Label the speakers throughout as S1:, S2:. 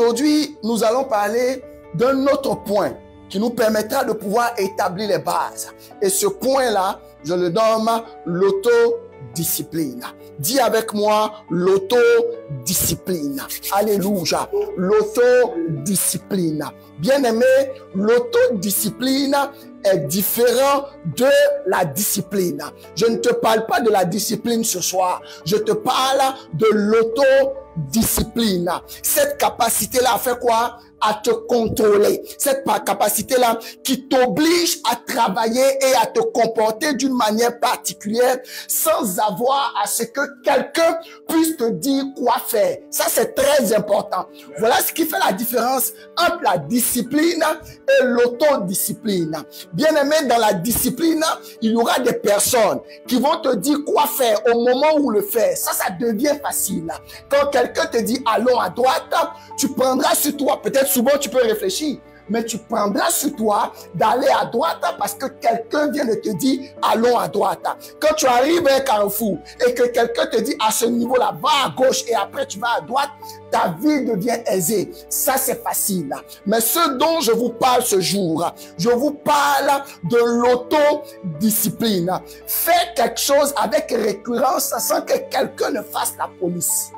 S1: Aujourd'hui, nous allons parler d'un autre point qui nous permettra de pouvoir établir les bases. Et ce point-là, je le nomme l'autodiscipline. Dis avec moi l'autodiscipline. Alléluia. L'autodiscipline. Bien-aimé, l'autodiscipline est différent de la discipline. Je ne te parle pas de la discipline ce soir. Je te parle de l'autodiscipline. Cette capacité-là fait quoi? À te contrôler. Cette capacité-là qui t'oblige à travailler et à te comporter d'une manière particulière sans avoir à ce que quelqu'un puisse te dire quoi faire. Ça, c'est très important. Voilà ce qui fait la différence entre la discipline et l'autodiscipline. Bien aimé, dans la discipline, il y aura des personnes qui vont te dire quoi faire au moment où le faire. Ça devient facile. Quand quelqu'un te dit allons à droite, tu prendras sur toi, peut-être souvent tu peux réfléchir, mais tu prendras sur toi d'aller à droite parce que quelqu'un vient de te dire allons à droite. Quand tu arrives à un carrefour et que quelqu'un te dit à ce niveau-là, va à gauche et après tu vas à droite, ta vie devient aisée. Ça, c'est facile. Mais ce dont je vous parle ce jour, je vous parle de l'autodiscipline. Fais quelque chose avec récurrence sans que quelqu'un ne fasse la police.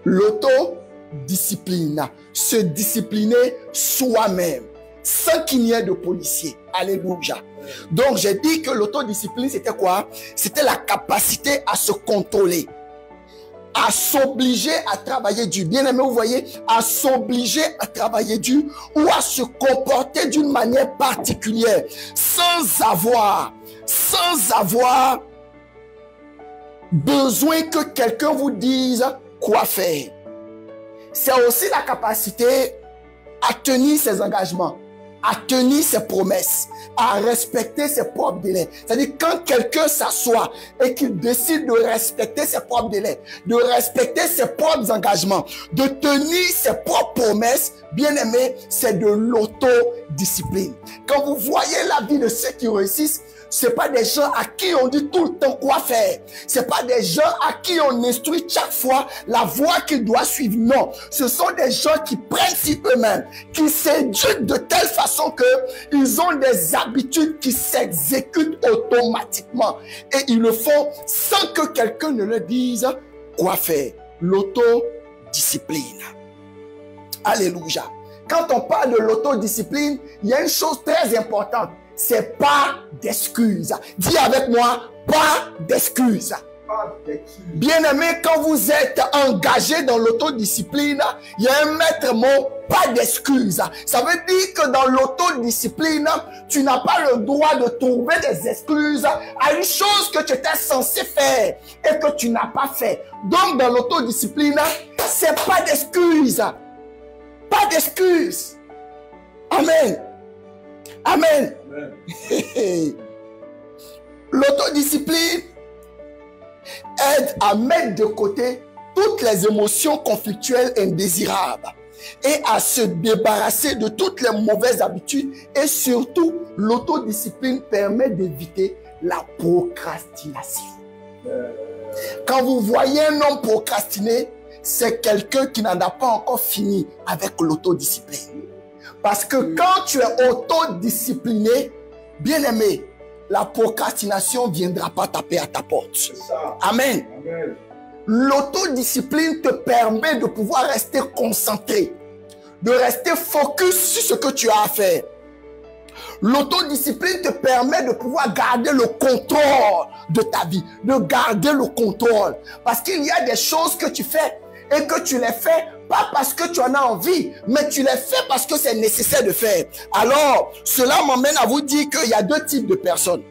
S1: L'autodiscipline, se discipliner soi-même, sans qu'il n'y ait de policier. Alléluia. Donc, j'ai dit que l'autodiscipline, c'était quoi? C'était la capacité à se contrôler, à s'obliger à travailler dur. Bien aimé, vous voyez, à s'obliger à travailler dur ou à se comporter d'une manière particulière, sans avoir besoin que quelqu'un vous dise quoi faire. C'est aussi la capacité à tenir ses engagements, à tenir ses promesses, à respecter ses propres délais. C'est-à-dire quand quelqu'un s'assoit et qu'il décide de respecter ses propres délais, de respecter ses propres engagements, de tenir ses propres promesses, bien aimé, c'est de l'autodiscipline. Quand vous voyez la vie de ceux qui réussissent, c'est pas des gens à qui on dit tout le temps quoi faire. C'est pas des gens à qui on instruit chaque fois la voie qu'ils doivent suivre. Non. Ce sont des gens qui prennent sur eux-mêmes, qui s'éduquent de telle façon que ils ont des habitudes qui s'exécutent automatiquement. Et ils le font sans que quelqu'un ne leur dise quoi faire. L'autodiscipline. Alléluia. Quand on parle de l'autodiscipline, il y a une chose très importante. C'est pas d'excuses. Dis avec moi, pas d'excuses. Bien-aimé, quand vous êtes engagé dans l'autodiscipline, il y a un maître mot, pas d'excuses. Ça veut dire que dans l'autodiscipline, tu n'as pas le droit de trouver des excuses à une chose que tu étais censé faire et que tu n'as pas fait. Donc, dans l'autodiscipline, c'est pas d'excuses. Pas d'excuses. Amen. Amen. L'autodiscipline aide à mettre de côté toutes les émotions conflictuelles indésirables et à se débarrasser de toutes les mauvaises habitudes. Et surtout, l'autodiscipline permet d'éviter la procrastination. Quand vous voyez un homme procrastiner, c'est quelqu'un qui n'en a pas encore fini avec l'autodiscipline. Parce que quand tu es autodiscipliné, bien aimé, la procrastination ne viendra pas taper à ta porte. Amen. Amen. L'autodiscipline te permet de pouvoir rester concentré, de rester focus sur ce que tu as à faire. L'autodiscipline te permet de pouvoir garder le contrôle de ta vie, de garder le contrôle. Parce qu'il y a des choses que tu fais et que tu les fais pas parce que tu en as envie, mais tu les fais parce que c'est nécessaire de faire. Alors, cela m'amène à vous dire qu'il y a deux types de personnes.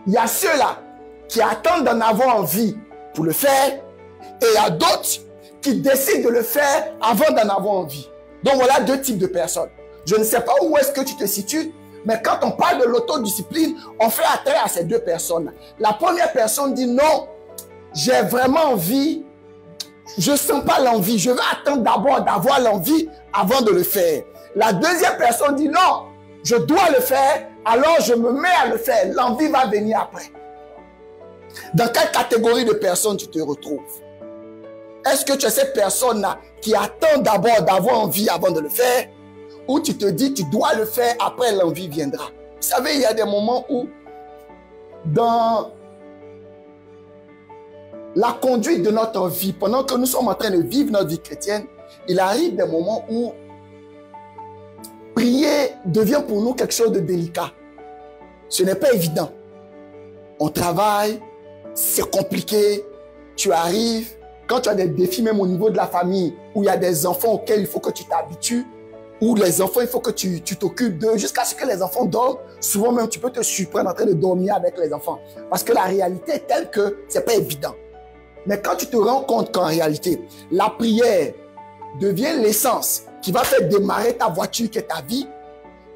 S1: Il y a ceux-là qui attendent d'en avoir envie pour le faire, et il y a d'autres qui décident de le faire avant d'en avoir envie. Donc voilà deux types de personnes. Je ne sais pas où est-ce que tu te situes, mais quand on parle de l'autodiscipline, on fait attrait à ces deux personnes. La première personne dit non, j'ai vraiment envie. Je ne sens pas l'envie. Je vais attendre d'abord d'avoir l'envie avant de le faire. La deuxième personne dit non, je dois le faire, alors je me mets à le faire. L'envie va venir après. Dans quelle catégorie de personnes tu te retrouves? Est-ce que tu es cette personne-là qui attend d'abord d'avoir envie avant de le faire? Ou tu te dis, tu dois le faire, après l'envie viendra? Vous savez, il y a des moments où, dans la conduite de notre vie, pendant que nous sommes en train de vivre notre vie chrétienne, il arrive des moments où prier devient pour nous quelque chose de délicat. Ce n'est pas évident. On travaille, c'est compliqué, tu arrives, quand tu as des défis même au niveau de la famille, où il y a des enfants auxquels il faut que tu t'habitues, où les enfants, il faut que tu t'occupes d'eux, jusqu'à ce que les enfants dorment. Souvent même, tu peux te surprendre en train de dormir avec les enfants. Parce que la réalité est telle que ce n'est pas évident. Mais quand tu te rends compte qu'en réalité, la prière devient l'essence qui va faire démarrer ta voiture qui est ta vie,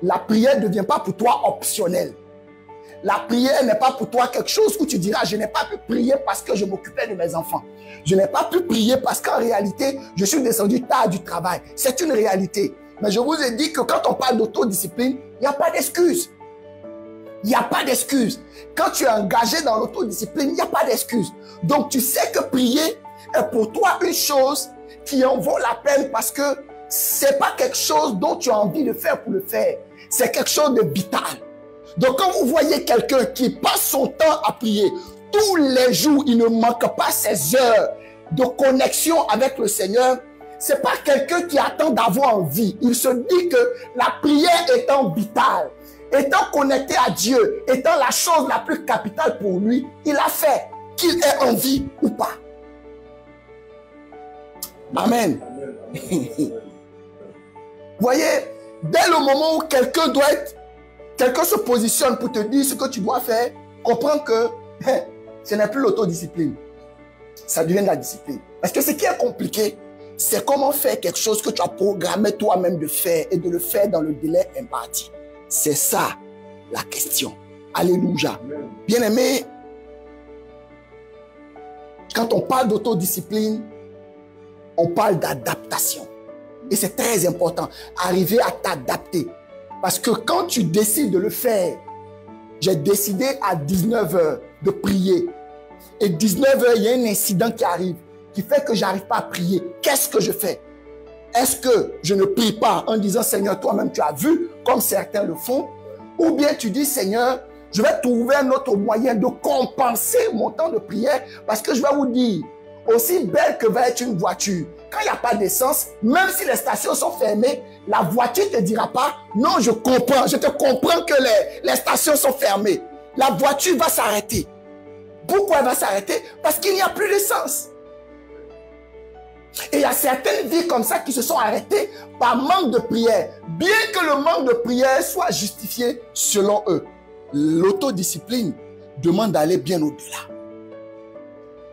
S1: la prière ne devient pas pour toi optionnelle. La prière n'est pas pour toi quelque chose où tu diras, je n'ai pas pu prier parce que je m'occupais de mes enfants. Je n'ai pas pu prier parce qu'en réalité, je suis descendu tard du travail. C'est une réalité. Mais je vous ai dit que quand on parle d'autodiscipline, il n'y a pas d'excuse. Il n'y a pas d'excuse. Quand tu es engagé dans l'autodiscipline, il n'y a pas d'excuse. Donc tu sais que prier est pour toi une chose qui en vaut la peine parce que c'est pas quelque chose dont tu as envie de faire pour le faire. C'est quelque chose de vital. Donc quand vous voyez quelqu'un qui passe son temps à prier, tous les jours, il ne manque pas ses heures de connexion avec le Seigneur, c'est pas quelqu'un qui attend d'avoir envie. Il se dit que la prière étant vitale, étant connecté à Dieu, étant la chose la plus capitale pour lui, il a fait, qu'il ait envie ou pas. Amen. Voyez, dès le moment où quelqu'un se positionne pour te dire ce que tu dois faire, comprends que ce n'est plus l'autodiscipline. Ça devient de la discipline. Parce que ce qui est compliqué, c'est comment faire quelque chose que tu as programmé toi-même de faire et de le faire dans le délai imparti. C'est ça la question. Alléluia. Bien-aimé, quand on parle d'autodiscipline, on parle d'adaptation. Et c'est très important, arriver à t'adapter. Parce que quand tu décides de le faire, j'ai décidé à 19 h de prier. Et 19 h, il y a un incident qui arrive, qui fait que je n'arrive pas à prier. Qu'est-ce que je fais? Est-ce que je ne prie pas en disant, Seigneur, toi-même tu as vu, comme certains le font? Ou bien tu dis, Seigneur, je vais trouver un autre moyen de compenser mon temps de prière, parce que je vais vous dire, aussi belle que va être une voiture, quand il n'y a pas d'essence, même si les stations sont fermées, la voiture ne te dira pas, non, je comprends, je te comprends que les stations sont fermées. La voiture va s'arrêter. Pourquoi elle va s'arrêter? Parce qu'il n'y a plus d'essence. Et il y a certaines vies comme ça qui se sont arrêtées par manque de prière. Bien que le manque de prière soit justifié selon eux. L'autodiscipline demande d'aller bien au-delà.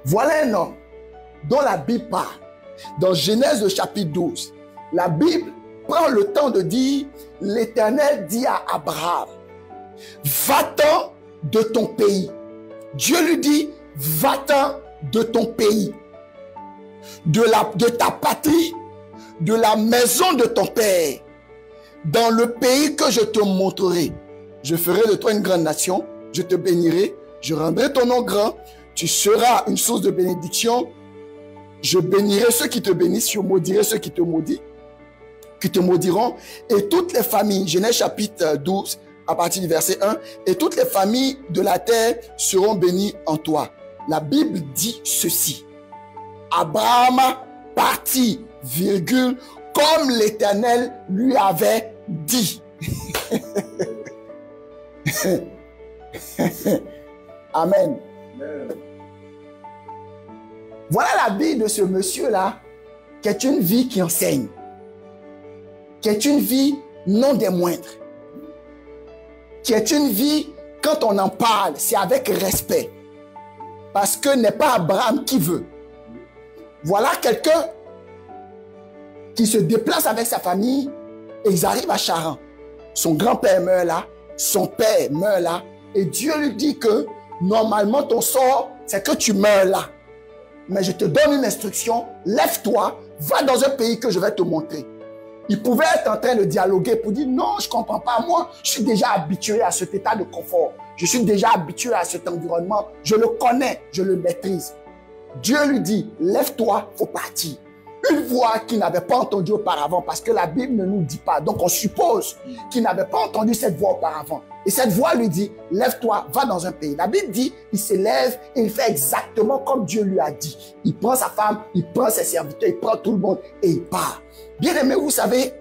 S1: Voilà un homme dont la Bible parle. Dans Genèse chapitre 12, la Bible prend le temps de dire, l'Éternel dit à Abraham, va-t'en de ton pays. Dieu lui dit, va-t'en de ton pays, de ta patrie, de la maison de ton père, dans le pays que je te montrerai. Je ferai de toi une grande nation, je te bénirai, je rendrai ton nom grand, tu seras une source de bénédiction. Je bénirai ceux qui te bénissent, je maudirai ceux qui te maudiront. Et toutes les familles, Genèse chapitre 12, à partir du verset 1, et toutes les familles de la terre seront bénies en toi. La Bible dit ceci. Abraham partit, virgule, comme l'Éternel lui avait dit. Amen. Voilà la vie de ce monsieur-là, qui est une vie qui enseigne, qui est une vie non des moindres, qui est une vie, quand on en parle, c'est avec respect, parce que n'est pas Abraham qui veut. Voilà quelqu'un qui se déplace avec sa famille et ils arrivent à Charan. Son grand-père meurt là, son père meurt là, et Dieu lui dit que normalement ton sort, c'est que tu meurs là. Mais je te donne une instruction, lève-toi, va dans un pays que je vais te montrer. Il pouvait être en train de dialoguer pour dire, non, je ne comprends pas, moi, je suis déjà habitué à cet état de confort. Je suis déjà habitué à cet environnement, je le connais, je le maîtrise. Dieu lui dit, lève-toi, il faut partir. Une voix qu'il n'avait pas entendue auparavant, parce que la Bible ne nous dit pas. Donc on suppose qu'il n'avait pas entendu cette voix auparavant. Et cette voix lui dit, lève-toi, va dans un pays. La Bible dit, il se lève et il fait exactement comme Dieu lui a dit. Il prend sa femme, il prend ses serviteurs, il prend tout le monde et il part. Bien aimé, vous savez,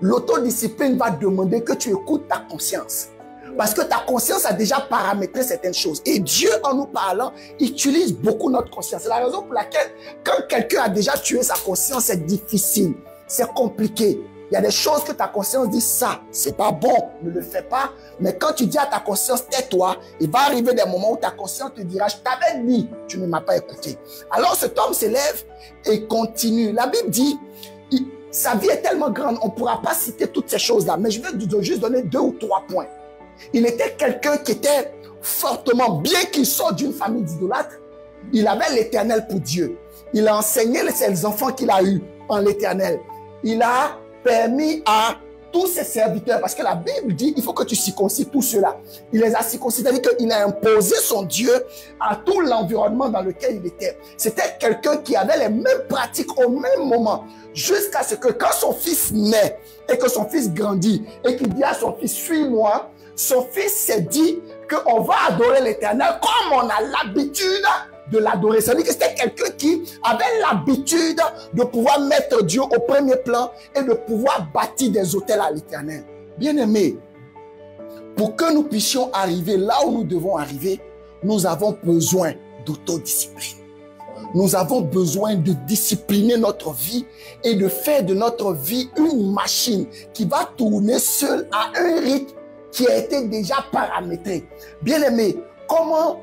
S1: l'autodiscipline va demander que tu écoutes ta conscience. Parce que ta conscience a déjà paramétré certaines choses. Et Dieu, en nous parlant, utilise beaucoup notre conscience. C'est la raison pour laquelle, quand quelqu'un a déjà tué sa conscience, c'est difficile, c'est compliqué. Il y a des choses que ta conscience dit, ça, c'est pas bon, ne le fais pas. Mais quand tu dis à ta conscience, tais-toi, il va arriver des moments où ta conscience te dira, je t'avais dit, tu ne m'as pas écouté. Alors cet homme s'élève et continue. La Bible dit, sa vie est tellement grande, on ne pourra pas citer toutes ces choses-là, mais je vais juste donner 2 ou 3 points. Il était quelqu'un qui était fortement, bien qu'il sorte d'une famille d'idolâtres, il avait l'Éternel pour Dieu. Il a enseigné ses enfants qu'il a eus en l'Éternel. Il a permis à tous ses serviteurs, parce que la Bible dit, il faut que tu circoncises tous ceux-là. Il les a circoncis, c'est-à-dire qu'il a imposé son Dieu à tout l'environnement dans lequel il était. C'était quelqu'un qui avait les mêmes pratiques au même moment, jusqu'à ce que quand son fils naît et que son fils grandit et qu'il dit à son fils, suis-moi, son fils s'est dit qu'on va adorer l'Éternel comme on a l'habitude de l'adorer. C'est-à-dire que c'était quelqu'un qui avait l'habitude de pouvoir mettre Dieu au premier plan et de pouvoir bâtir des autels à l'Éternel. Bien-aimés, pour que nous puissions arriver là où nous devons arriver, nous avons besoin d'autodiscipline. Nous avons besoin de discipliner notre vie et de faire de notre vie une machine qui va tourner seule à un rythme qui a été déjà paramétré. Bien-aimé, comment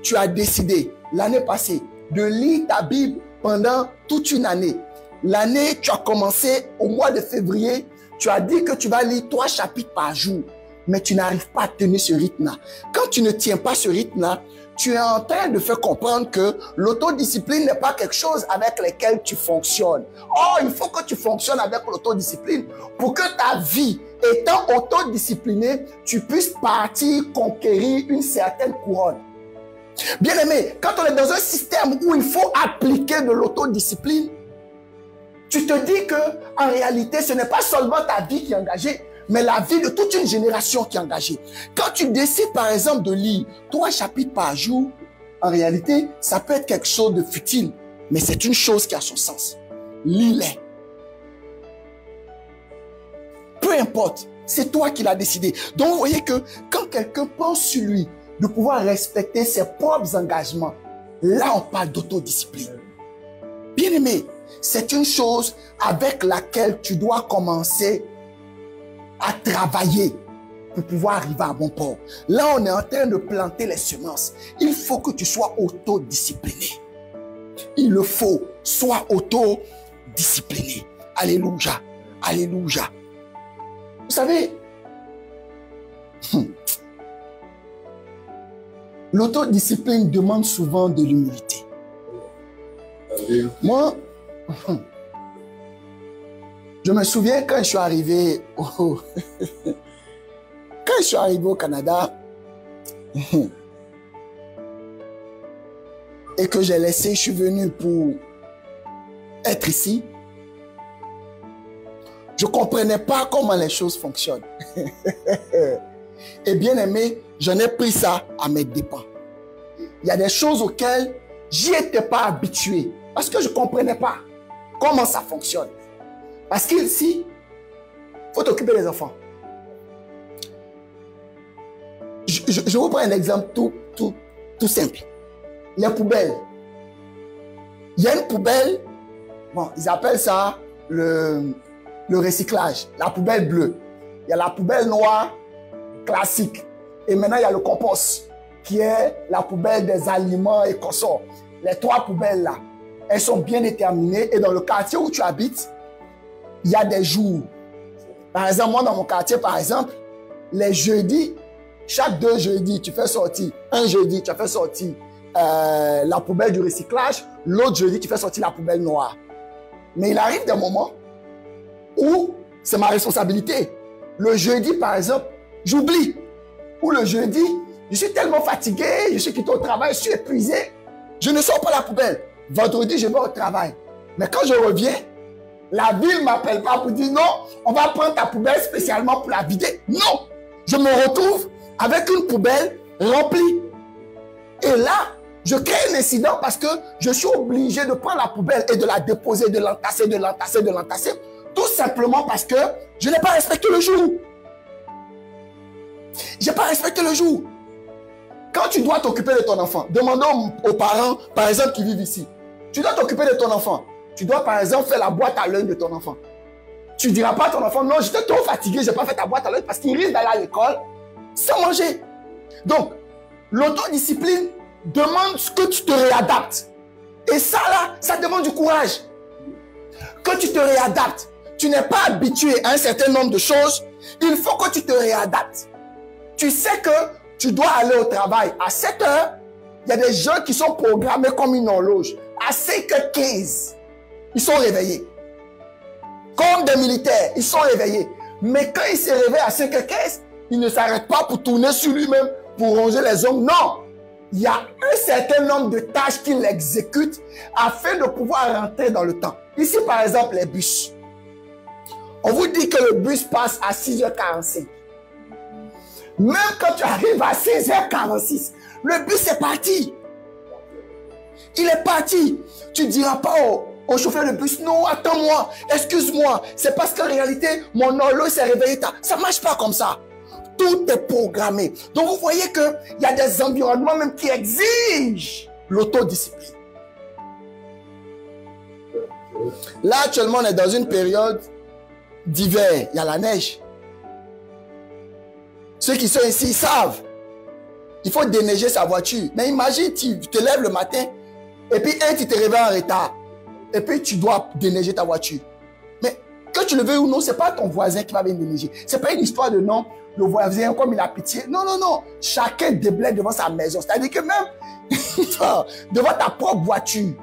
S1: tu as décidé l'année passée de lire ta Bible pendant toute une année? L'année, tu as commencé au mois de février, tu as dit que tu vas lire 3 chapitres par jour, mais tu n'arrives pas à tenir ce rythme-là. Quand tu ne tiens pas ce rythme-là, tu es en train de faire comprendre que l'autodiscipline n'est pas quelque chose avec lequel tu fonctionnes. Or, il faut que tu fonctionnes avec l'autodiscipline pour que ta vie, étant autodisciplinée, tu puisses partir conquérir une certaine couronne. Bien aimé, quand on est dans un système où il faut appliquer de l'autodiscipline, tu te dis que en réalité, ce n'est pas seulement ta vie qui est engagée, mais la vie de toute une génération qui est engagée. Quand tu décides, par exemple, de lire 3 chapitres par jour, en réalité, ça peut être quelque chose de futile, mais c'est une chose qui a son sens. Lis-les. Peu importe, c'est toi qui l'as décidé. Donc, vous voyez que quand quelqu'un pense sur lui, de pouvoir respecter ses propres engagements, là, on parle d'autodiscipline. Bien aimé, c'est une chose avec laquelle tu dois commencer à travailler pour pouvoir arriver à bon port. Là, on est en train de planter les semences. Il faut que tu sois autodiscipliné. Il le faut. Sois autodiscipliné. Alléluia. Alléluia. Vous savez, l'autodiscipline demande souvent de l'humilité. Moi, je me souviens quand je suis arrivé au Canada et que j'ai laissé, je suis venu pour être ici. Je ne comprenais pas comment les choses fonctionnent. Et bien aimé, j'en ai pris ça à mes dépens. Il y a des choses auxquelles j'y étais pas habitué parce que je ne comprenais pas comment ça fonctionne. Parce qu'ici, il faut t'occuper des enfants. Je vous prends un exemple tout simple. Les poubelles. Il y a une poubelle, bon, ils appellent ça le recyclage, la poubelle bleue. Il y a la poubelle noire classique. Et maintenant, il y a le compost, qui est la poubelle des aliments et consorts. Les 3 poubelles-là, elles sont bien déterminées. Et dans le quartier où tu habites, il y a des jours. Par exemple, moi, dans mon quartier, par exemple, les jeudis, chaque 2 jeudis, tu fais sortir. Un jeudi, tu fais sortir la poubelle du recyclage. L'autre jeudi, tu fais sortir la poubelle noire. Mais il arrive des moments où c'est ma responsabilité. Le jeudi, par exemple, j'oublie. Ou le jeudi, je suis tellement fatigué, je suis quitté au travail, je suis épuisé. Je ne sors pas la poubelle. Vendredi, je vais au travail. Mais quand je reviens, la ville ne m'appelle pas pour dire non, on va prendre ta poubelle spécialement pour la vider. Non, je me retrouve avec une poubelle remplie. Et là, je crée un incident parce que je suis obligé de prendre la poubelle et de la déposer, de l'entasser, de l'entasser, de l'entasser. Tout simplement parce que je n'ai pas respecté le jour. Je n'ai pas respecté le jour. Quand tu dois t'occuper de ton enfant, demandons aux parents, par exemple, qui vivent ici. Tu dois t'occuper de ton enfant. Tu dois, par exemple, faire la boîte à lunch de ton enfant. Tu ne diras pas à ton enfant, non, j'étais trop fatigué, je n'ai pas fait ta boîte à lunch parce qu'il risque d'aller à l'école sans manger. Donc, l'autodiscipline demande que tu te réadaptes. Et ça, là, ça demande du courage. Que tu te réadaptes. Tu n'es pas habitué à un certain nombre de choses. Il faut que tu te réadaptes. Tu sais que tu dois aller au travail à 7 heures. Il y a des gens qui sont programmés comme une horloge. À 5h15, ils sont réveillés. Comme des militaires, ils sont réveillés. Mais quand ils se réveillent à 5h15, ils ne s'arrêtent pas pour tourner sur lui-même, pour ronger les ongles. Non! Il y a un certain nombre de tâches qu'il exécute afin de pouvoir rentrer dans le temps. Ici, par exemple, les bus. On vous dit que le bus passe à 6h45. Même quand tu arrives à 6h46, le bus est parti. Il est parti. Tu ne diras pas au chauffeur de bus, non, attends-moi, excuse-moi. C'est parce qu'en réalité, mon horloge s'est réveillé tard. Ça ne marche pas comme ça. Tout est programmé. Donc, vous voyez qu'il y a des environnements même qui exigent l'autodiscipline. Là, actuellement, on est dans une période d'hiver. Il y a la neige. Ceux qui sont ici, ils savent. Il faut déneiger sa voiture. Mais imagine, tu te lèves le matin et puis, tu te réveilles en retard. Et puis, tu dois déneiger ta voiture. Mais que tu le veuilles ou non, ce n'est pas ton voisin qui va venir déneiger. Ce n'est pas une histoire de non, le voisin, comme il a pitié. Non, non, non. Chacun déblaye devant sa maison. C'est-à-dire que même devant ta propre voiture,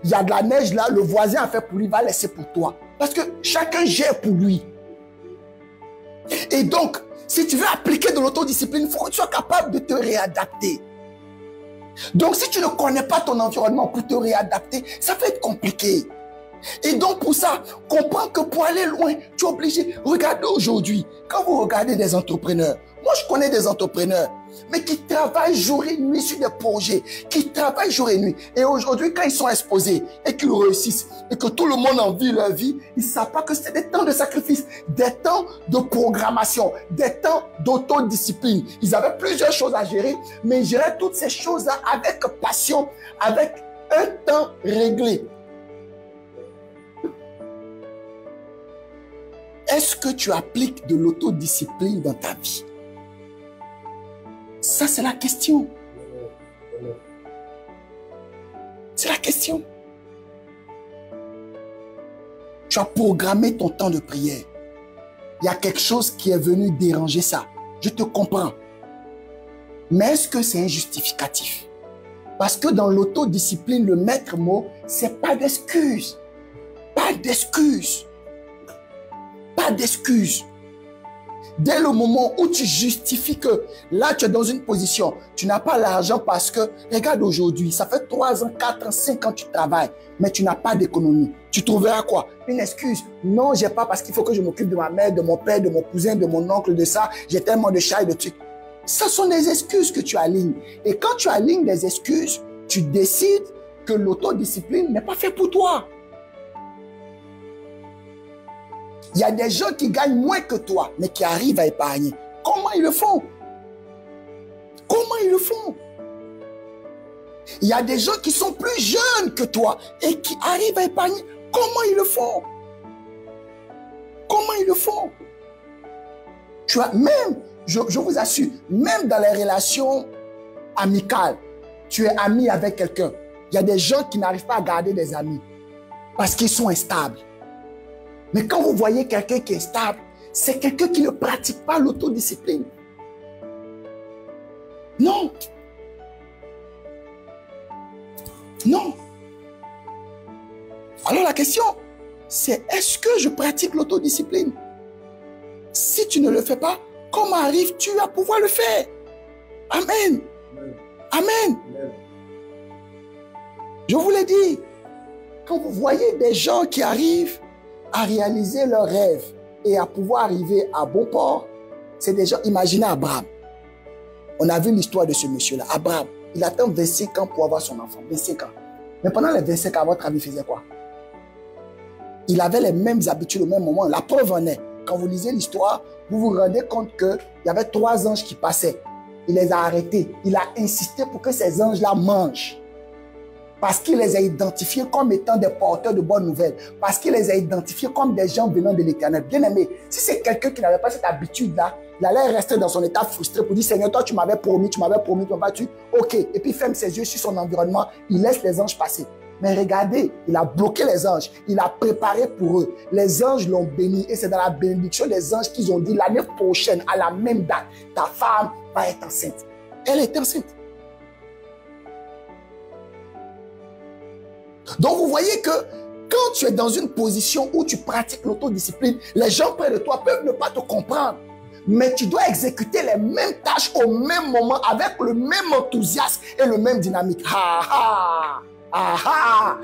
S1: il y a de la neige là, le voisin a fait pour lui, va laisser pour toi. Parce que chacun gère pour lui. Et donc, si tu veux appliquer de l'autodiscipline, il faut que tu sois capable de te réadapter. Donc, si tu ne connais pas ton environnement pour te réadapter, ça va être compliqué. Et donc, pour ça, comprends que pour aller loin, tu es obligé. Regardez aujourd'hui, quand vous regardez des entrepreneurs, moi je connais des entrepreneurs, mais qui travaillent jour et nuit sur des projets, qui travaillent jour et nuit. Et aujourd'hui, quand ils sont exposés et qu'ils réussissent, et que tout le monde en vit leur vie, ils ne savent pas que c'est des temps de sacrifice, des temps de programmation, des temps d'autodiscipline. Ils avaient plusieurs choses à gérer, mais ils géraient toutes ces choses-là avec passion, avec un temps réglé. Est-ce que tu appliques de l'autodiscipline dans ta vie? Ça, c'est la question. C'est la question. Tu as programmé ton temps de prière. Il y a quelque chose qui est venu déranger ça. Je te comprends. Mais est-ce que c'est un justificatif? Parce que dans l'autodiscipline, le maître mot, c'est pas d'excuses. Pas d'excuses. Pas d'excuses. Dès le moment où tu justifies que là, tu es dans une position, tu n'as pas l'argent parce que, regarde aujourd'hui, ça fait 3 ans, 4 ans, 5 ans que tu travailles, mais tu n'as pas d'économie. Tu trouveras quoi? Une excuse. Non, j'ai pas parce qu'il faut que je m'occupe de ma mère, de mon père, de mon cousin, de mon oncle, de ça. J'ai tellement de chats et de trucs. Ce sont des excuses que tu alignes. Et quand tu alignes des excuses, tu décides que l'autodiscipline n'est pas fait pour toi. Il y a des gens qui gagnent moins que toi, mais qui arrivent à épargner. Comment ils le font? Comment ils le font? Il y a des gens qui sont plus jeunes que toi et qui arrivent à épargner. Comment ils le font? Comment ils le font? Tu as même, je vous assure, même dans les relations amicales, tu es ami avec quelqu'un. Il y a des gens qui n'arrivent pas à garder des amis parce qu'ils sont instables. Mais quand vous voyez quelqu'un qui est stable, c'est quelqu'un qui ne pratique pas l'autodiscipline. Non. Non. Alors la question, c'est est-ce que je pratique l'autodiscipline? Si tu ne le fais pas, comment arrives-tu à pouvoir le faire? Amen. Amen. Je vous l'ai dit, quand vous voyez des gens qui arrivent à réaliser leurs rêves et à pouvoir arriver à bon port, c'est des gens, imaginez Abraham. On a vu l'histoire de ce monsieur-là, Abraham. Il attend 25 ans pour avoir son enfant, 25 ans. Mais pendant les 25 ans, à votre avis, il faisait quoi? Il avait les mêmes habitudes au même moment. La preuve en est, quand vous lisez l'histoire, vous vous rendez compte qu'il y avait 3 anges qui passaient. Il les a arrêtés. Il a insisté pour que ces anges-là mangent. Parce qu'il les a identifiés comme étant des porteurs de bonnes nouvelles. Parce qu'il les a identifiés comme des gens venant de l'Éternel. Bien aimé, si c'est quelqu'un qui n'avait pas cette habitude-là, il allait rester dans son état frustré pour dire, Seigneur, toi tu m'avais promis, tu m'as battu. Ok. Et puis il ferme ses yeux sur son environnement, il laisse les anges passer. Mais regardez, il a bloqué les anges, il a préparé pour eux. Les anges l'ont béni et c'est dans la bénédiction des anges qu'ils ont dit, l'année prochaine, à la même date, ta femme va être enceinte. Elle est enceinte. Donc vous voyez que quand tu es dans une position où tu pratiques l'autodiscipline, les gens près de toi peuvent ne pas te comprendre. Mais tu dois exécuter les mêmes tâches au même moment avec le même enthousiasme et le même dynamique.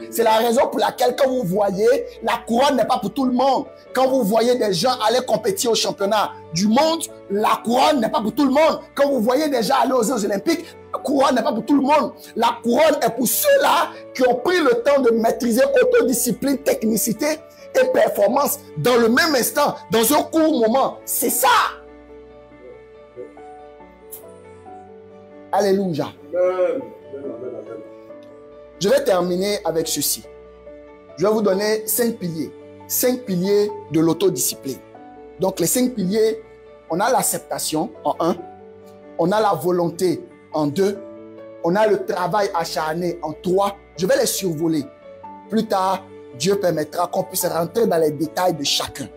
S1: C'est la raison pour laquelle quand vous voyez, la couronne n'est pas pour tout le monde. Quand vous voyez des gens aller compétir au championnat du monde, la couronne n'est pas pour tout le monde. Quand vous voyez des gens aller aux Jeux Olympiques, la couronne n'est pas pour tout le monde. La couronne est pour ceux-là qui ont pris le temps de maîtriser autodiscipline, technicité et performance dans le même instant, dans un court moment. C'est ça. Alléluia. Je vais terminer avec ceci. Je vais vous donner 5 piliers. 5 piliers de l'autodiscipline. Donc les 5 piliers, on a l'acceptation en 1. On a la volonté en 2. On a le travail acharné en 3. Je vais les survoler. Plus tard, Dieu permettra qu'on puisse rentrer dans les détails de chacun.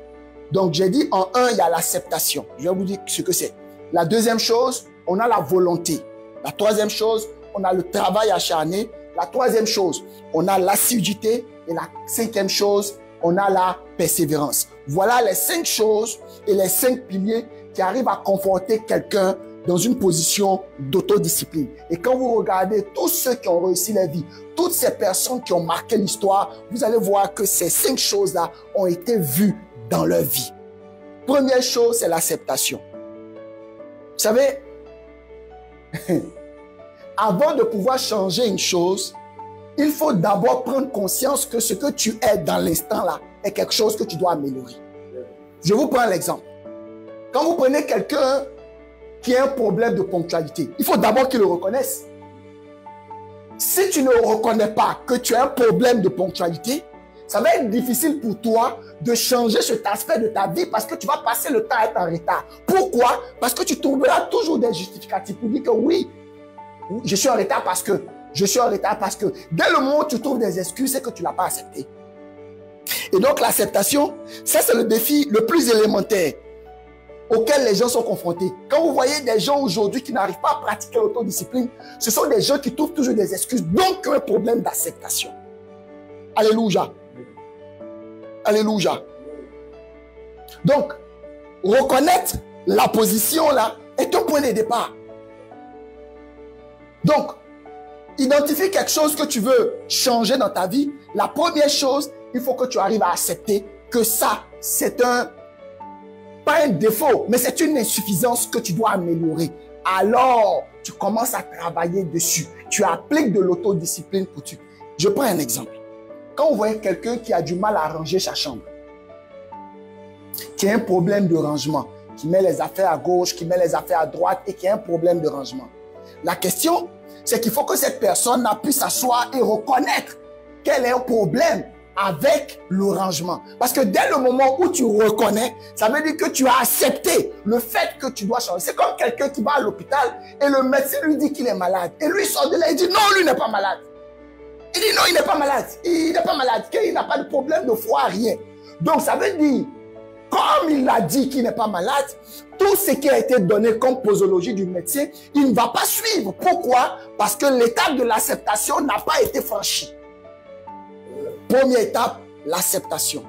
S1: Donc j'ai dit en 1, il y a l'acceptation. Je vais vous dire ce que c'est. La deuxième chose, on a la volonté. La troisième chose, on a le travail acharné. La troisième chose, on a l'assiduité. Et la 5e chose, on a la persévérance. Voilà les 5 choses et les 5 piliers qui arrivent à conforter quelqu'un dans une position d'autodiscipline. Et quand vous regardez tous ceux qui ont réussi la vie, toutes ces personnes qui ont marqué l'histoire, vous allez voir que ces 5 choses-là ont été vues dans leur vie. Première chose, c'est l'acceptation. Vous savez, avant de pouvoir changer une chose, il faut d'abord prendre conscience que ce que tu es dans l'instant là est quelque chose que tu dois améliorer. Je vous prends l'exemple. Quand vous prenez quelqu'un qui a un problème de ponctualité, il faut d'abord qu'il le reconnaisse. Si tu ne reconnais pas que tu as un problème de ponctualité, ça va être difficile pour toi de changer cet aspect de ta vie parce que tu vas passer le temps à être en retard. Pourquoi? Parce que tu trouveras toujours des justificatifs pour dire que oui, je suis en retard parce que, dès le moment où tu trouves des excuses, c'est que tu ne l'as pas accepté. Et donc l'acceptation, ça c'est le défi le plus élémentaire auquel les gens sont confrontés. Quand vous voyez des gens aujourd'hui qui n'arrivent pas à pratiquer l'autodiscipline, ce sont des gens qui trouvent toujours des excuses, donc un problème d'acceptation. Alléluia. Alléluia. Donc, reconnaître la position là est un point de départ. Donc, identifie quelque chose que tu veux changer dans ta vie. La première chose, il faut que tu arrives à accepter que ça, c'est pas un défaut, mais c'est une insuffisance que tu dois améliorer. Alors, tu commences à travailler dessus. Tu appliques de l'autodiscipline pour tu. Je prends un exemple. Quand vous voyez quelqu'un qui a du mal à ranger sa chambre, qui a un problème de rangement, qui met les affaires à gauche, qui met les affaires à droite et qui a un problème de rangement. La question, c'est qu'il faut que cette personne puisse s'asseoir et reconnaître qu'elle a un problème avec le rangement. Parce que dès le moment où tu reconnais, ça veut dire que tu as accepté le fait que tu dois changer. C'est comme quelqu'un qui va à l'hôpital et le médecin lui dit qu'il est malade. Et lui sort de là et dit non, lui n'est pas malade. Il dit non, il n'est pas malade. Il n'est pas malade, qu'il n'a pas de problème de foie, rien. Donc ça veut dire, comme il a dit qu'il n'est pas malade, tout ce qui a été donné comme posologie du médecin, il ne va pas suivre. Pourquoi? Parce que l'étape de l'acceptation n'a pas été franchie. Première étape, l'acceptation.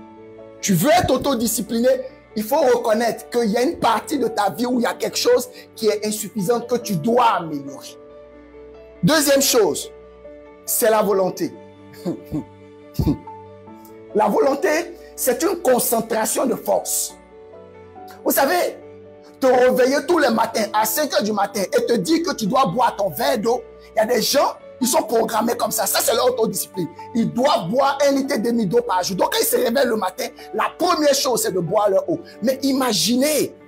S1: Tu veux être autodiscipliné, il faut reconnaître qu'il y a une partie de ta vie où il y a quelque chose qui est insuffisant que tu dois améliorer. Deuxième chose, c'est la volonté. La volonté, c'est une concentration de force. Vous savez, te réveiller tous les matins à 5 heures du matin et te dire que tu dois boire ton verre d'eau, il y a des gens, ils sont programmés comme ça. Ça, c'est leur autodiscipline. Ils doivent boire 1,5 litre d'eau par jour. Donc, quand ils se réveillent le matin, la première chose, c'est de boire leur eau. Mais imagine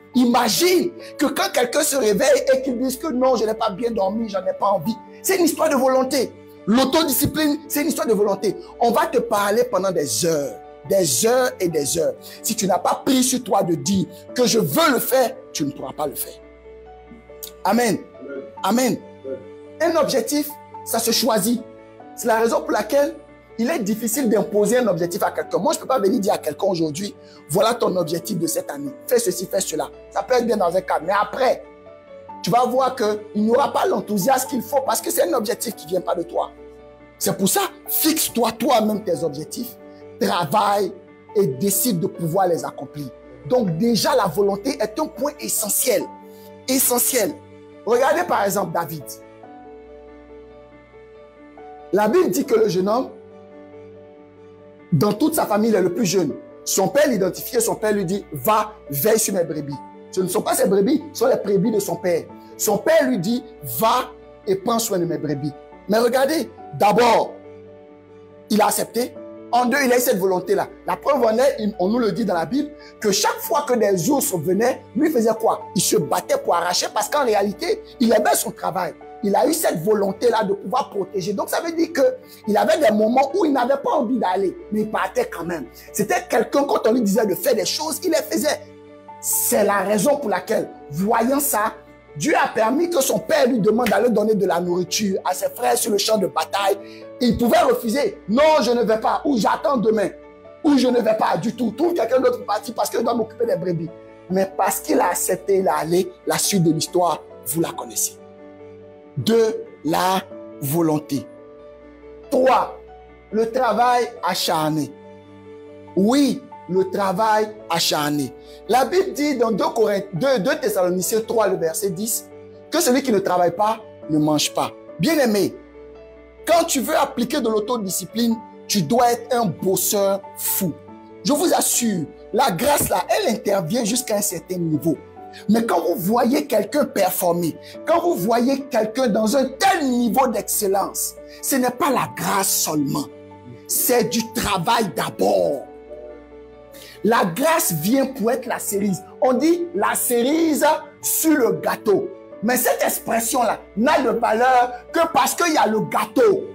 S1: que quand quelqu'un se réveille et qu'il dise que non, je n'ai pas bien dormi, j'en ai pas envie. C'est une histoire de volonté. L'autodiscipline, c'est une histoire de volonté. On va te parler pendant des heures et des heures. Si tu n'as pas pris sur toi de dire que je veux le faire, tu ne pourras pas le faire. Amen. Amen. Un objectif, ça se choisit. C'est la raison pour laquelle il est difficile d'imposer un objectif à quelqu'un. Moi, je ne peux pas venir dire à quelqu'un aujourd'hui, voilà ton objectif de cette année. Fais ceci, fais cela. Ça peut être bien dans un cadre. Mais après, tu vas voir qu'il n'y aura pas l'enthousiasme qu'il faut parce que c'est un objectif qui ne vient pas de toi. C'est pour ça, fixe-toi toi-même tes objectifs, travaille et décide de pouvoir les accomplir. Donc déjà, la volonté est un point essentiel. Essentiel. Regardez par exemple David. La Bible dit que le jeune homme, dans toute sa famille, il est le plus jeune. Son père l'identifiait, son père lui dit, va, veille sur mes brebis. Ce ne sont pas ses brebis, ce sont les brebis de son père. Son père lui dit, va et prends soin de mes brebis. Mais regardez, d'abord, il a accepté. En deux, il a eu cette volonté-là. La preuve en est, on nous le dit dans la Bible, que chaque fois que des ours venaient, lui faisait quoi? Il se battait pour arracher parce qu'en réalité, il aimait son travail. Il a eu cette volonté-là de pouvoir protéger. Donc, ça veut dire qu'il avait des moments où il n'avait pas envie d'aller, mais il partait quand même. C'était quelqu'un, quand on lui disait de faire des choses, il les faisait. C'est la raison pour laquelle, voyant ça, Dieu a permis que son père lui demande d'aller donner de la nourriture à ses frères sur le champ de bataille. Il pouvait refuser. Non, je ne vais pas. Ou j'attends demain. Ou je ne vais pas du tout. Trouve quelqu'un d'autre parti parce que je dois m'occuper des brebis. Mais parce qu'il a accepté, il a allé. La suite de l'histoire, vous la connaissez. De la volonté. 3. Le travail acharné. Oui, le travail acharné. La Bible dit dans 2 Thessaloniciens 3, le verset 10, que celui qui ne travaille pas ne mange pas. Bien-aimé, quand tu veux appliquer de l'autodiscipline, tu dois être un bosseur fou. Je vous assure, la grâce là, elle intervient jusqu'à un certain niveau. Mais quand vous voyez quelqu'un performer, quand vous voyez quelqu'un dans un tel niveau d'excellence, ce n'est pas la grâce seulement, c'est du travail d'abord. La grâce vient pour être la cerise. On dit la cerise sur le gâteau. Mais cette expression-là n'a de valeur que parce qu'il y a le gâteau.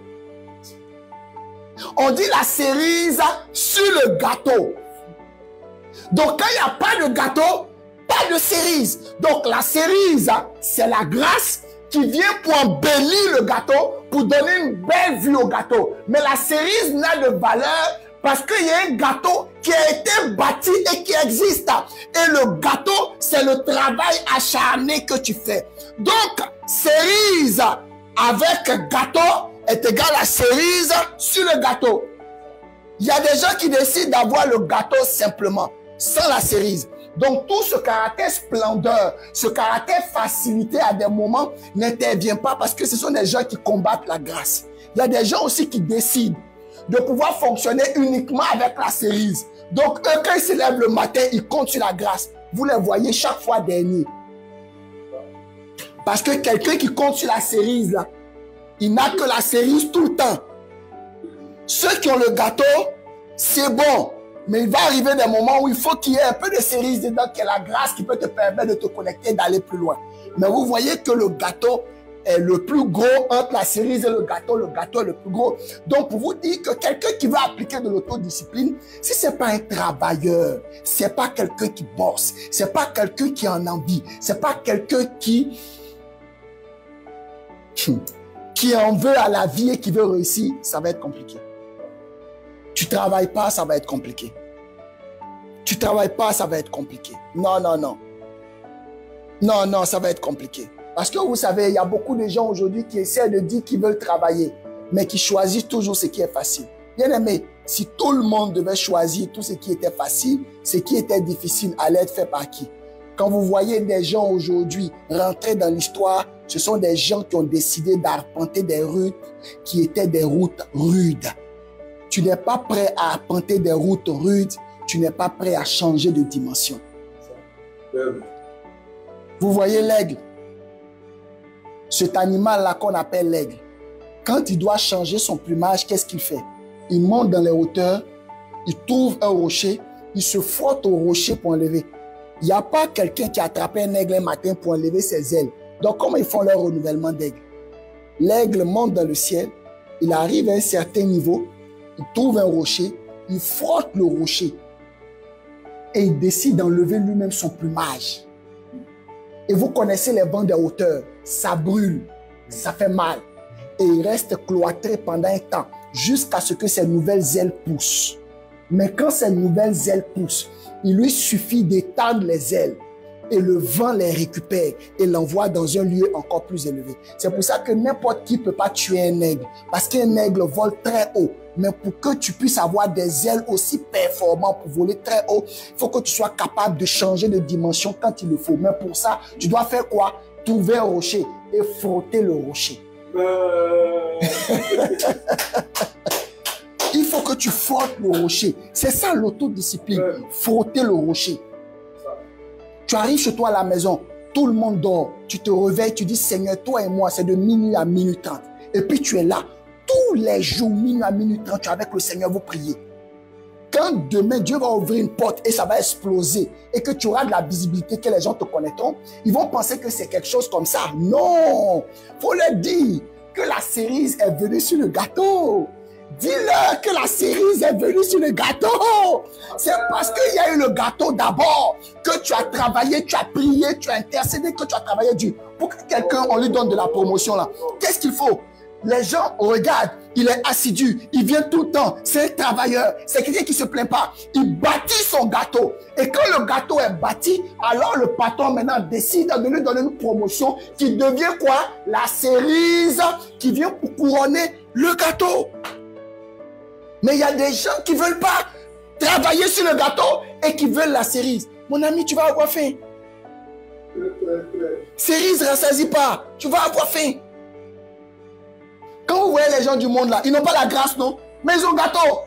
S1: On dit la cerise sur le gâteau. Donc quand il n'y a pas de gâteau, pas de cerise. Donc la cerise, c'est la grâce qui vient pour embellir le gâteau, pour donner une belle vue au gâteau. Mais la cerise n'a de valeur parce qu'il y a un gâteau qui a été bâti et qui existe. Et le gâteau, c'est le travail acharné que tu fais. Donc, cerise avec gâteau est égal à cerise sur le gâteau. Il y a des gens qui décident d'avoir le gâteau simplement, sans la cerise. Donc, tout ce caractère splendeur, ce caractère facilité à des moments n'intervient pas parce que ce sont des gens qui combattent la grâce. Il y a des gens aussi qui décident de pouvoir fonctionner uniquement avec la cerise. Donc, eux, quand ils se lèvent le matin, ils comptent sur la grâce. Vous les voyez chaque fois dernier. Parce que quelqu'un qui compte sur la cerise, là, il n'a que la cerise tout le temps. Ceux qui ont le gâteau, c'est bon. Mais il va arriver des moments où il faut qu'il y ait un peu de cerise dedans, qui est la grâce qui peut te permettre de te connecter, d'aller plus loin. Mais vous voyez que le gâteau est le plus gros entre la cerise et le gâteau est le plus gros. Donc, pour vous dire que quelqu'un qui veut appliquer de l'autodiscipline, si c'est pas un travailleur, c'est pas quelqu'un qui bosse, c'est pas quelqu'un qui en envie, c'est pas quelqu'un qui en veut à la vie et qui veut réussir, ça va être compliqué. Tu travailles pas, ça va être compliqué. Tu travailles pas, ça va être compliqué. Non, non, non. Non, non, ça va être compliqué. Parce que vous savez, il y a beaucoup de gens aujourd'hui qui essaient de dire qu'ils veulent travailler, mais qui choisissent toujours ce qui est facile. Bien aimé, si tout le monde devait choisir tout ce qui était facile, ce qui était difficile allait être fait par qui? Quand vous voyez des gens aujourd'hui rentrer dans l'histoire, ce sont des gens qui ont décidé d'arpenter des routes qui étaient des routes rudes. tu n'es pas prêt à arpenter des routes rudes, tu n'es pas prêt à changer de dimension. Vous voyez l'aigle? Cet animal-là qu'on appelle l'aigle, quand il doit changer son plumage, qu'est-ce qu'il fait? Il monte dans les hauteurs, il trouve un rocher, il se frotte au rocher pour enlever. Il n'y a pas quelqu'un qui a attrapé un aigle un matin pour enlever ses ailes. Donc, comment ils font leur renouvellement d'aigle? L'aigle monte dans le ciel, il arrive à un certain niveau, il trouve un rocher, il frotte le rocher et il décide d'enlever lui-même son plumage. Et vous connaissez les vents des hauteurs, ça brûle, ça fait mal. Et il reste cloîtré pendant un temps jusqu'à ce que ses nouvelles ailes poussent. Mais quand ces nouvelles ailes poussent, il lui suffit d'étendre les ailes et le vent les récupère et l'envoie dans un lieu encore plus élevé. C'est pour ça que n'importe qui ne peut pas tuer un aigle, parce qu'un aigle vole très haut. Mais pour que tu puisses avoir des ailes aussi performantes pour voler très haut, il faut que tu sois capable de changer de dimension quand il le faut. Mais pour ça, tu dois faire quoi? Trouver un rocher et frotter le rocher. Il faut que tu frottes le rocher. C'est ça l'autodiscipline. Frotter le rocher. Tu arrives chez toi à la maison, tout le monde dort. Tu te réveilles, tu dis Seigneur, toi et moi, c'est de minuit à minuit 30. Et puis tu es là. Tous les jours, minuit à minuit 30, tu es avec le Seigneur, vous priez. Quand demain, Dieu va ouvrir une porte et ça va exploser et que tu auras de la visibilité, que les gens te connaîtront, ils vont penser que c'est quelque chose comme ça. Non! Il faut leur dire que la cerise est venue sur le gâteau. Dis-leur que la cerise est venue sur le gâteau. C'est parce qu'il y a eu le gâteau d'abord que tu as travaillé, tu as prié, tu as intercédé, que tu as travaillé dur. Pour que quelqu'un, on lui donne de la promotion là. Qu'est-ce qu'il faut? Les gens regardent, il est assidu, il vient tout le temps, c'est un travailleur, c'est quelqu'un qui ne se plaint pas. Il bâtit son gâteau. Et quand le gâteau est bâti, alors le patron maintenant décide de lui donner une promotion qui devient quoi? La cerise qui vient pour couronner le gâteau. Mais il y a des gens qui ne veulent pas travailler sur le gâteau et qui veulent la cerise. Mon ami, tu vas avoir faim. Cerise ne rassasie pas, tu vas avoir faim. Quand vous voyez les gens du monde là, ils n'ont pas la grâce, non? Mais ils ont gâteau.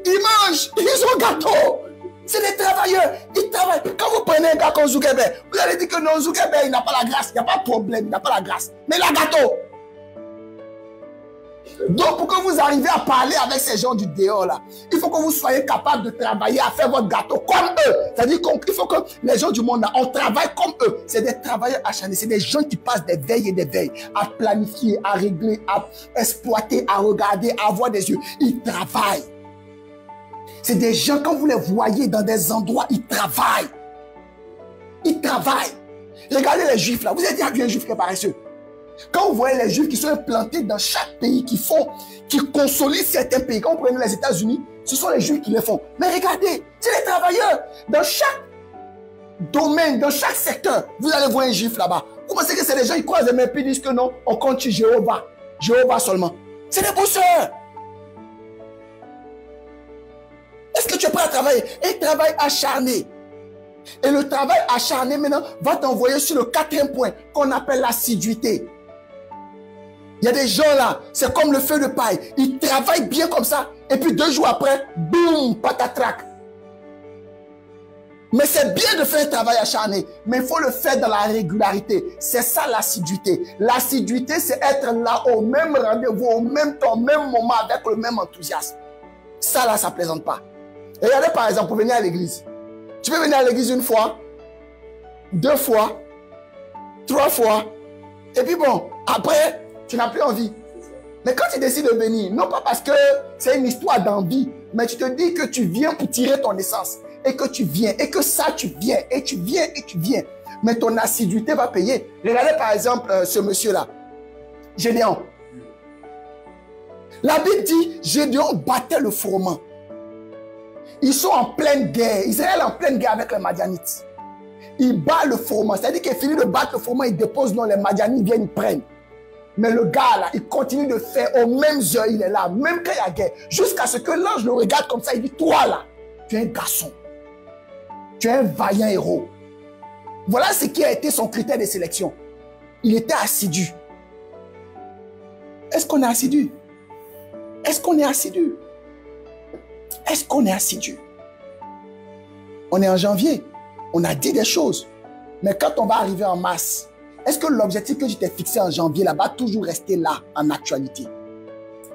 S1: Ils mangent, ils ont gâteau. C'est des travailleurs, ils travaillent. Quand vous prenez un gars comme Zuckerberg, vous allez dire que non, Zuckerberg, il n'a pas la grâce, il n'y a pas de problème, il n'a pas la grâce. Mais il a gâteau. Donc, pour que vous arriviez à parler avec ces gens du dehors là, il faut que vous soyez capable de travailler à faire votre gâteau comme eux. C'est-à-dire qu'il faut que les gens du monde là, on travaille comme eux. C'est des travailleurs acharnés, c'est des gens qui passent des veilles et des veilles à planifier, à régler, à exploiter, à regarder, à avoir des yeux. Ils travaillent. C'est des gens, quand vous les voyez dans des endroits, ils travaillent. Ils travaillent. Regardez les juifs là, vous avez déjà vu un juif qui est paresseux? Quand vous voyez les juifs qui sont implantés dans chaque pays, qui consolident certains pays, quand vous prenez les États-Unis, ce sont les juifs qui les font. Mais regardez, c'est les travailleurs. Dans chaque domaine, dans chaque secteur, vous allez voir un juif là-bas. Vous pensez que c'est les gens qui croisent les mains et disent que non, on compte sur Jéhovah. Jéhovah seulement. C'est des bosseurs. Est-ce que tu es prêt à travailler? Un travail acharné. Et le travail acharné maintenant va t'envoyer sur le 4e point qu'on appelle l'assiduité. Il y a des gens là, c'est comme le feu de paille. Ils travaillent bien comme ça. Et puis 2 jours après, boum, patatrac. Mais c'est bien de faire un travail acharné. Mais il faut le faire dans la régularité. C'est ça l'assiduité. L'assiduité, c'est être là au même rendez-vous, au même temps, au même moment, avec le même enthousiasme. Ça là, ça ne plaisante pas. Regardez par exemple, pour venir à l'église. Tu peux venir à l'église 1 fois, 2 fois, 3 fois. Et puis bon, après, tu n'as plus envie. Mais quand tu décides de venir, non pas parce que c'est une histoire d'envie, mais tu te dis que tu viens pour tirer ton essence. Et que tu viens, et que ça tu viens, et tu viens, et tu viens. Mais ton assiduité va payer. Regardez par exemple ce monsieur-là, Gédéon. La Bible dit, Gédéon battait le froment. Ils sont en pleine guerre. Israël est en pleine guerre avec les Madianites. Il bat le froment. C'est-à-dire qu'il finit de battre le froment, il dépose, non, les Madianites viennent, ils prennent. Mais le gars là, il continue de faire aux mêmes heures, il est là, même quand il y a guerre. Jusqu'à ce que l'ange le regarde comme ça, il dit, toi là, tu es un garçon. Tu es un vaillant héros. Voilà ce qui a été son critère de sélection. Il était assidu. Est-ce qu'on est assidu? Est-ce qu'on est assidu? Est-ce qu'on est assidu? On est en janvier. On a dit des choses. Mais quand on va arriver en mars, est-ce que l'objectif que tu t'es fixé en janvier là va toujours rester là en actualité?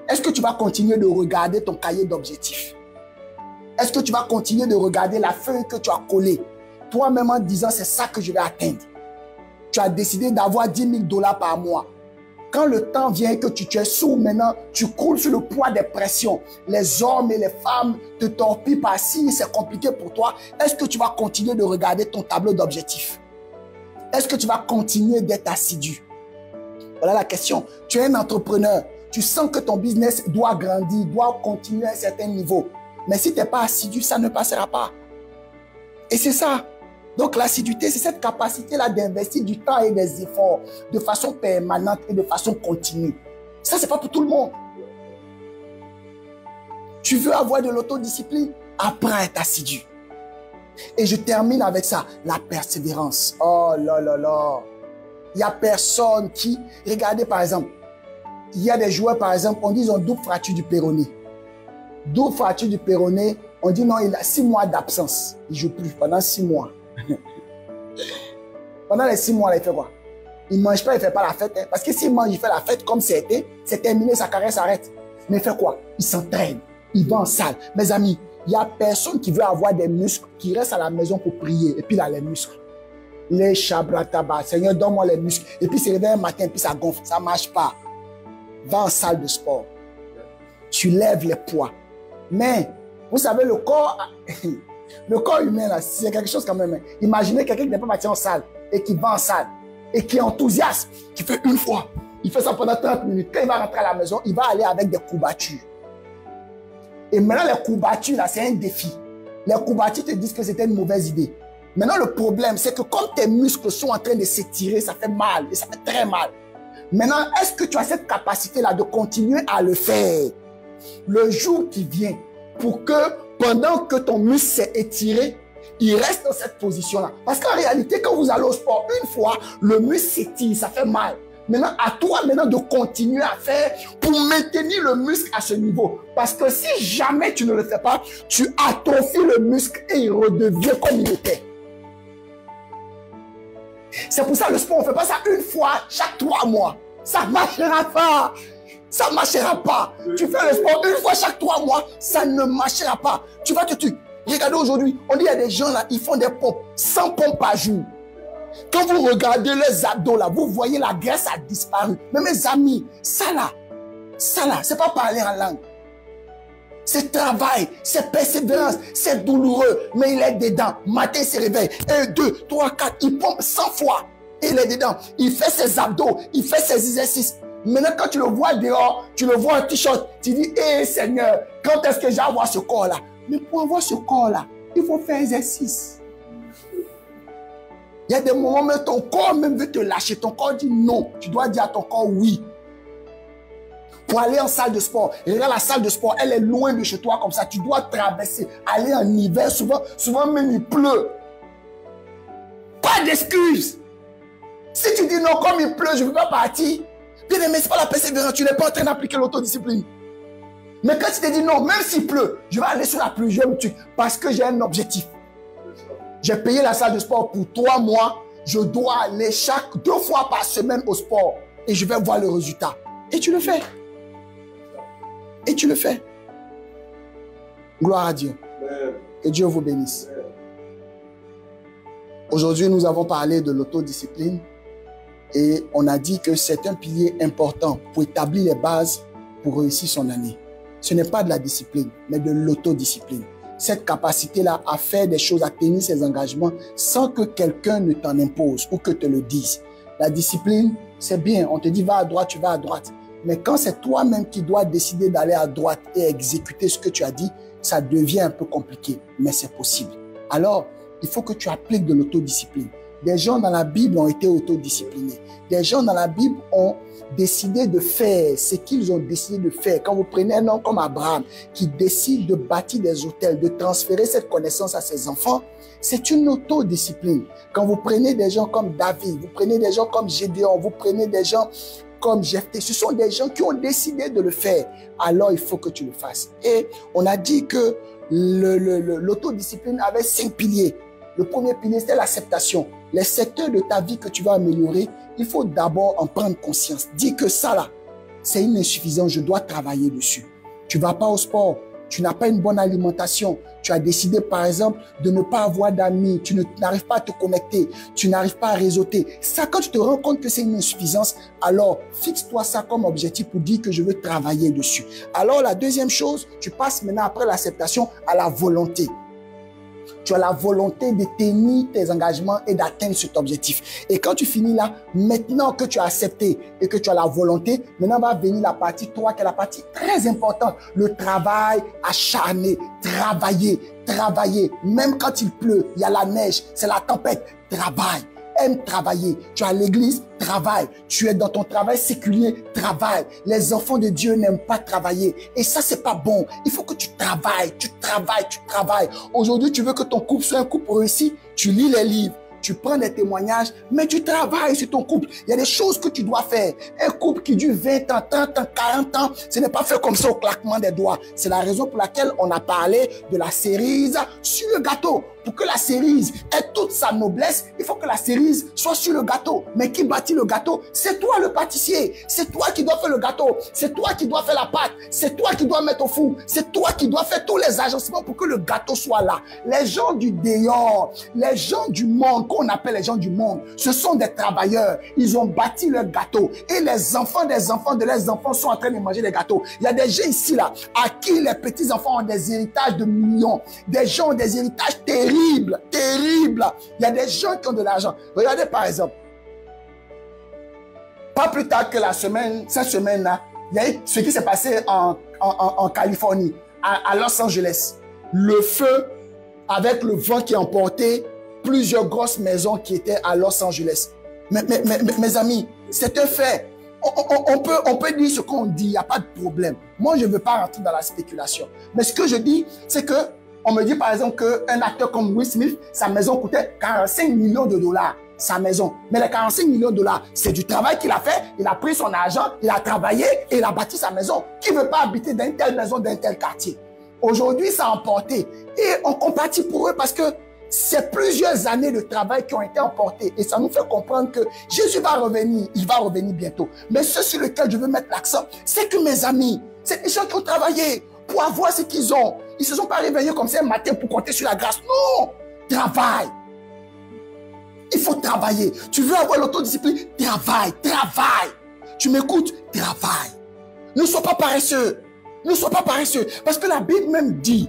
S1: Est-ce que tu vas continuer de regarder ton cahier d'objectifs? Est-ce que tu vas continuer de regarder la feuille que tu as collée toi-même en disant c'est ça que je vais atteindre? Tu as décidé d'avoir 10 000 $ par mois. Quand le temps vient que tu es sourd maintenant, tu croules sur le poids des pressions. Les hommes et les femmes te torpillent par-ci, c'est compliqué pour toi. Est-ce que tu vas continuer de regarder ton tableau d'objectifs? Est-ce que tu vas continuer d'être assidu? Voilà la question. Tu es un entrepreneur. Tu sens que ton business doit grandir, doit continuer à un certain niveau. Mais si tu n'es pas assidu, ça ne passera pas. Et c'est ça. Donc l'assiduité, c'est cette capacité-là d'investir du temps et des efforts de façon permanente et de façon continue. Ça, ce n'est pas pour tout le monde. Tu veux avoir de l'autodiscipline? Apprends à être assidu. Et je termine avec ça, la persévérance. Oh là là là. Il n'y a personne qui... Regardez par exemple, il y a des joueurs par exemple, on dit ils ont double fracture du péroné. Double fracture du péroné, on dit non, il a 6 mois d'absence. Il ne joue plus pendant 6 mois. Pendant les 6 mois, là, il fait quoi? Il ne mange pas, il ne fait pas la fête. Hein? Parce que s'il mange, il fait la fête comme c'était, c'est terminé, sa carrière s'arrête. Mais il fait quoi? Il s'entraîne, il va en salle. Mes amis, il n'y a personne qui veut avoir des muscles, qui reste à la maison pour prier, et puis il a les muscles. Les chabrataba, Seigneur, donne-moi les muscles. Et puis il se réveille un matin, puis ça gonfle, ça ne marche pas. Va en salle de sport. Tu lèves les poids. Mais, vous savez, le corps humain, là, c'est quelque chose quand même. Imaginez quelqu'un qui n'est pas parti en salle et qui va en salle et qui est enthousiaste, qui fait une fois. Il fait ça pendant 30 minutes. Quand il va rentrer à la maison, il va aller avec des courbatures. Et maintenant, les courbatures, là, c'est un défi. Les courbatures te disent que c'était une mauvaise idée. Maintenant, le problème, c'est que comme tes muscles sont en train de s'étirer, ça fait mal et ça fait très mal. Maintenant, est-ce que tu as cette capacité-là de continuer à le faire? Le jour qui vient, pour que pendant que ton muscle s'est étiré, il reste dans cette position-là. Parce qu'en réalité, quand vous allez au sport, une fois, le muscle s'étire, ça fait mal. Maintenant, à toi maintenant de continuer à faire pour maintenir le muscle à ce niveau. Parce que si jamais tu ne le fais pas, tu atrophies le muscle et il redevient comme il était. C'est pour ça le sport, on ne fait pas ça une fois chaque 3 mois. Ça ne marchera pas. Ça ne marchera pas. Tu fais le sport une fois chaque 3 mois, ça ne marchera pas. Tu vas te tuer. Regardez aujourd'hui, on dit il y a des gens là, ils font des pompes, 100 pompes par jour. Quand vous regardez les abdos là, vous voyez la graisse a disparu. Mais mes amis, ça là, c'est pas parler en langue. C'est travail, c'est persévérance, c'est douloureux, mais il est dedans. Matin, il se réveille. 1, 2, 3, 4, il pompe 100 fois. Et il est dedans. Il fait ses abdos, il fait ses exercices. Maintenant, quand tu le vois dehors, tu le vois en t-shirt, tu dis, hé Seigneur, quand est-ce que j'ai à avoir ce corps-là? Mais pour avoir ce corps-là, il faut faire exercice. Il y a des moments où ton corps même veut te lâcher. Ton corps dit non. Tu dois dire à ton corps oui. Pour aller en salle de sport, regarde la salle de sport, elle est loin de chez toi comme ça. Tu dois traverser, aller en hiver, souvent même il pleut. Pas d'excuses. Si tu dis non, comme il pleut, je ne veux pas partir. Bien aimé, ce n'est pas la persévérance, tu n'es pas en train d'appliquer l'autodiscipline. Mais quand tu te dis non, même s'il pleut, je vais aller sur la pluie, je vais me tuer parce que j'ai un objectif. J'ai payé la salle de sport pour 3 mois, je dois aller 2 fois par semaine au sport et je vais voir le résultat. Et tu le fais. Et tu le fais. Gloire à Dieu. Que Dieu vous bénisse. Aujourd'hui, nous avons parlé de l'autodiscipline et on a dit que c'est un pilier important pour établir les bases pour réussir son année. Ce n'est pas de la discipline, mais de l'autodiscipline. Cette capacité-là à faire des choses, à tenir ses engagements sans que quelqu'un ne t'en impose ou que te le dise. La discipline, c'est bien. On te dit va à droite, tu vas à droite. Mais quand c'est toi-même qui dois décider d'aller à droite et exécuter ce que tu as dit, ça devient un peu compliqué, mais c'est possible. Alors, il faut que tu appliques de l'autodiscipline. Des gens dans la Bible ont été autodisciplinés. Des gens dans la Bible ont décidé de faire ce qu'ils ont décidé de faire. Quand vous prenez un homme comme Abraham qui décide de bâtir des hôtels, de transférer cette connaissance à ses enfants, c'est une autodiscipline. Quand vous prenez des gens comme David, vous prenez des gens comme Gédéon, vous prenez des gens comme Jephthé, ce sont des gens qui ont décidé de le faire. Alors, il faut que tu le fasses. Et on a dit que l'autodiscipline avait 5 piliers. Le premier pilier, c'était l'acceptation. Les secteurs de ta vie que tu vas améliorer, il faut d'abord en prendre conscience. Dis que ça là, c'est une insuffisance, je dois travailler dessus. Tu ne vas pas au sport, tu n'as pas une bonne alimentation, tu as décidé par exemple de ne pas avoir d'amis, tu n'arrives pas à te connecter, tu n'arrives pas à réseauter. Ça, quand tu te rends compte que c'est une insuffisance, alors fixe-toi ça comme objectif pour dire que je veux travailler dessus. Alors la deuxième chose, tu passes maintenant après l'acceptation à la volonté. Tu as la volonté de tenir tes engagements et d'atteindre cet objectif. Et quand tu finis là, maintenant que tu as accepté et que tu as la volonté, maintenant va venir la partie 3 qui est la partie très importante. Le travail acharné, travailler. Même quand il pleut, il y a la neige, c'est la tempête, travaille. Aime travailler. Tu es à l'église, travaille. Tu es dans ton travail séculier, travaille. Les enfants de Dieu n'aiment pas travailler. Et ça, c'est pas bon. Il faut que tu travailles. Aujourd'hui, tu veux que ton couple soit un couple réussi. Tu lis les livres. Tu prends des témoignages, mais tu travailles sur ton couple. Il y a des choses que tu dois faire. Un couple qui dure 20 ans, 30 ans, 40 ans, ce n'est pas fait comme ça au claquement des doigts. C'est la raison pour laquelle on a parlé de la cerise sur le gâteau. Pour que la cerise ait toute sa noblesse, il faut que la cerise soit sur le gâteau. Mais qui bâtit le gâteau? C'est toi le pâtissier. C'est toi qui dois faire le gâteau. C'est toi qui dois faire la pâte. C'est toi qui dois mettre au four. C'est toi qui dois faire tous les agencements pour que le gâteau soit là. Les gens du dehors, les gens du monde, qu'on appelle les gens du monde, ce sont des travailleurs. Ils ont bâti leur gâteau. Et les enfants des enfants de leurs enfants sont en train de manger des gâteaux. Il y a des gens ici là, à qui les petits-enfants ont des héritages de millions. Des gens ont des héritages terribles. Terrible. Il y a des gens qui ont de l'argent. Regardez par exemple, pas plus tard que cette semaine-là, il y a eu ce qui s'est passé en Californie, à Los Angeles. Le feu avec le vent qui a emporté plusieurs grosses maisons qui étaient à Los Angeles. Mes amis, c'est un fait. On peut dire ce qu'on dit, il n'y a pas de problème. Moi, je ne veux pas rentrer dans la spéculation. Mais ce que je dis, c'est que on me dit par exemple qu'un acteur comme Will Smith, sa maison coûtait 45 millions de dollars. Sa maison. Mais les 45 millions de dollars, c'est du travail qu'il a fait. Il a pris son argent, il a travaillé et il a bâti sa maison. Qui ne veut pas habiter dans une telle maison, dans un tel quartier? Aujourd'hui, ça a emporté. Et on compatit pour eux parce que c'est plusieurs années de travail qui ont été emportées. Et ça nous fait comprendre que Jésus va revenir. Il va revenir bientôt. Mais ce sur lequel je veux mettre l'accent, c'est que mes amis, c'est des gens qui ont travaillé pour avoir ce qu'ils ont. Ils ne se sont pas réveillés comme ça un matin pour compter sur la grâce. Non! Travaille. Il faut travailler. Tu veux avoir l'autodiscipline? Travaille. Tu m'écoutes? Travaille. Ne sois pas paresseux. Ne sois pas paresseux. Parce que la Bible même dit,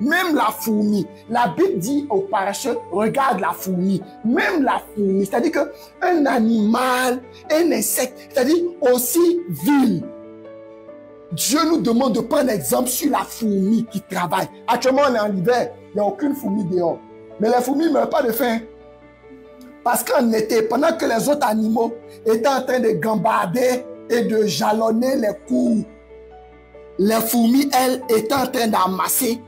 S1: même la fourmi, la Bible dit aux paresseux, regarde la fourmi, même la fourmi. C'est-à-dire qu'un animal, un insecte, c'est-à-dire aussi vil. Dieu nous demande de prendre exemple sur la fourmi qui travaille. Actuellement, on est en hiver, il n'y a aucune fourmi dehors. Mais les fourmis ne meurent pas de faim. Parce qu'en été, pendant que les autres animaux étaient en train de gambarder et de jalonner les cours, les fourmis, elles, étaient en train d'amasser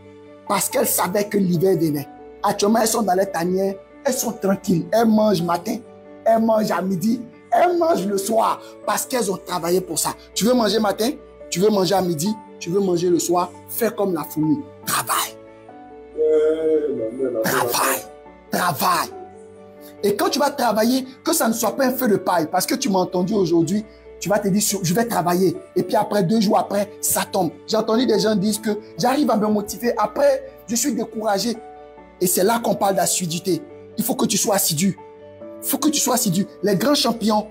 S1: parce qu'elles savaient que l'hiver venait. Actuellement, elles sont dans les tanières, elles sont tranquilles. Elles mangent matin, elles mangent à midi, elles mangent le soir parce qu'elles ont travaillé pour ça. Tu veux manger matin? Tu veux manger à midi, tu veux manger le soir, fais comme la fourmi. Travaille. Travaille. Et quand tu vas travailler, que ça ne soit pas un feu de paille, parce que tu m'as entendu aujourd'hui, tu vas te dire, je vais travailler. Et puis après, 2 jours après, ça tombe. J'ai entendu des gens dire que j'arrive à me motiver. Après, je suis découragé. Et c'est là qu'on parle d'assiduité. Il faut que tu sois assidu. Les grands champions,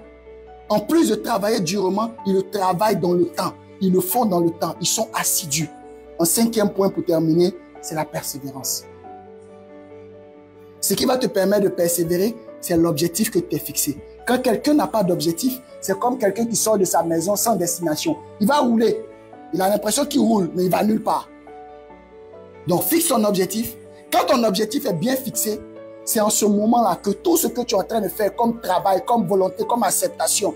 S1: en plus de travailler durement, ils le travaillent dans le temps. Ils le font dans le temps. Ils sont assidus. Un 5e point pour terminer, c'est la persévérance. Ce qui va te permettre de persévérer, c'est l'objectif que tu t'es fixé. Quand quelqu'un n'a pas d'objectif, c'est comme quelqu'un qui sort de sa maison sans destination. Il va rouler. Il a l'impression qu'il roule, mais il va nulle part. Donc, fixe ton objectif. Quand ton objectif est bien fixé, c'est en ce moment-là que tout ce que tu es en train de faire comme travail, comme volonté, comme acceptation,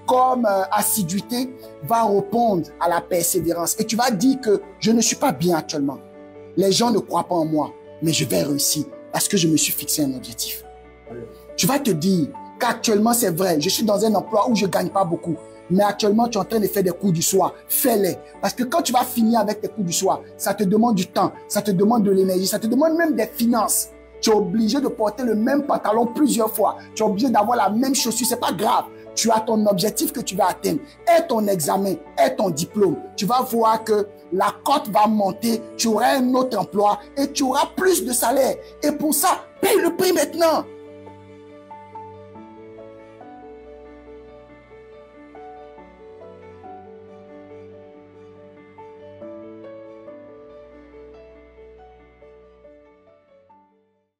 S1: comme assiduité, va répondre à la persévérance. Et tu vas dire que je ne suis pas bien actuellement. Les gens ne croient pas en moi, mais je vais réussir parce que je me suis fixé un objectif. Tu vas te dire qu'actuellement c'est vrai, je suis dans un emploi où je ne gagne pas beaucoup. Mais actuellement, tu es en train de faire des coups du soir. Fais-les. Parce que quand tu vas finir avec tes coups du soir, ça te demande du temps, ça te demande de l'énergie, ça te demande même des finances. Tu es obligé de porter le même pantalon plusieurs fois. Tu es obligé d'avoir la même chaussure. C'est pas grave. Tu as ton objectif que tu vas atteindre. Aie ton examen, aie ton diplôme. Tu vas voir que la cote va monter. Tu auras un autre emploi et tu auras plus de salaire. Et pour ça, paye le prix maintenant.